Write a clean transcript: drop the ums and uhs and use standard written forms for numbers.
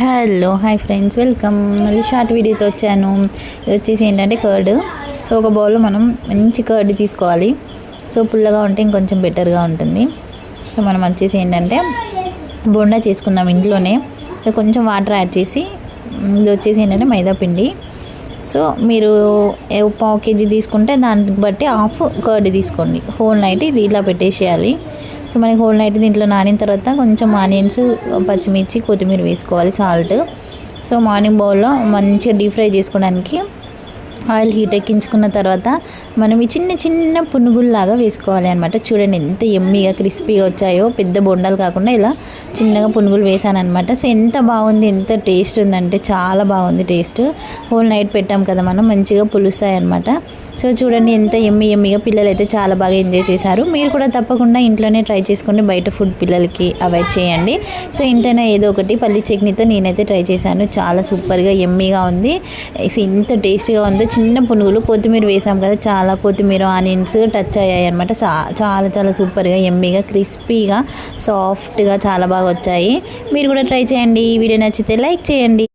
Hello hi friends, welcome. మళ్ళీ short వీడియోతో వచ్చాను. ఇది వచ్చేసి ఏంటంటే కర్డ్. సో ఒక బౌల్లో మనం మంచి కర్డ్ తీసుకోవాలి. సో పుల్లగా ఉంటే ఇంకొంచెం బెటర్గా ఉంటుంది. సో మనం వచ్చేసి ఏంటంటే బోండా చేసుకుందాం ఇంట్లోనే. సో కొంచెం వాటర్ యాడ్ చేసి, ఇది వచ్చేసి ఏంటంటే మైదా పిండి. సో మీరు పావు కేజీ తీసుకుంటే దానికి బట్టి హాఫ్ కర్డ్ తీసుకోండి. హోల్ నైట్ ఇది ఇలా పెట్టేసేయాలి. సో మనకి హోల్ నైట్ దీంట్లో నానిన తర్వాత కొంచెం ఆనియన్స్, పచ్చిమిర్చి, కొత్తిమీర వేసుకోవాలి, సాల్ట్. సో మార్నింగ్ బౌల్లో మంచిగా డీప్ ఫ్రై చేసుకోవడానికి ఆయిల్ హీట్ ఎక్కించుకున్న తర్వాత మనం ఈ చిన్న చిన్న పునుగుల్లాగా వేసుకోవాలి అనమాట. చూడండి ఎంత ఎమ్మీగా క్రిస్పీగా వచ్చాయో. పెద్ద బొండాలు కాకుండా ఇలా చిన్నగా పునుగులు వేసాను అనమాట. సో ఎంత బాగుంది, ఎంత టేస్ట్ ఉందంటే చాలా బాగుంది టేస్ట్. హోల్ నైట్ పెట్టాం కదా మనం, మంచిగా పులుస్తాయి అనమాట. సో చూడండి ఎంత ఎమ్మీగా, పిల్లలు అయితే చాలా బాగా ఎంజాయ్ చేశారు. మీరు కూడా తప్పకుండా ఇంట్లోనే ట్రై చేసుకోండి. బయట ఫుడ్ పిల్లలకి అవాయిడ్ చేయండి. సో ఇంట్లోనే ఏదో ఒకటి పల్లి చట్నీతో నేనైతే ట్రై చేశాను. చాలా సూపర్గా ఎమ్మీగా ఉంది. ఎంత టేస్టీగా ఉందో. చిన్న పునుగులు, కొత్తిమీర వేసాం కదా, చాలా కొత్తిమీర, ఆనియన్స్ టచ్ అయ్యాయి అనమాట. చాలా సూపర్గా ఎమ్మీగా క్రిస్పీగా సాఫ్ట్గా చాలా బాగా వచ్చాయి. మీరు కూడా ట్రై చేయండి. ఈ వీడియో నచ్చితే లైక్ చేయండి.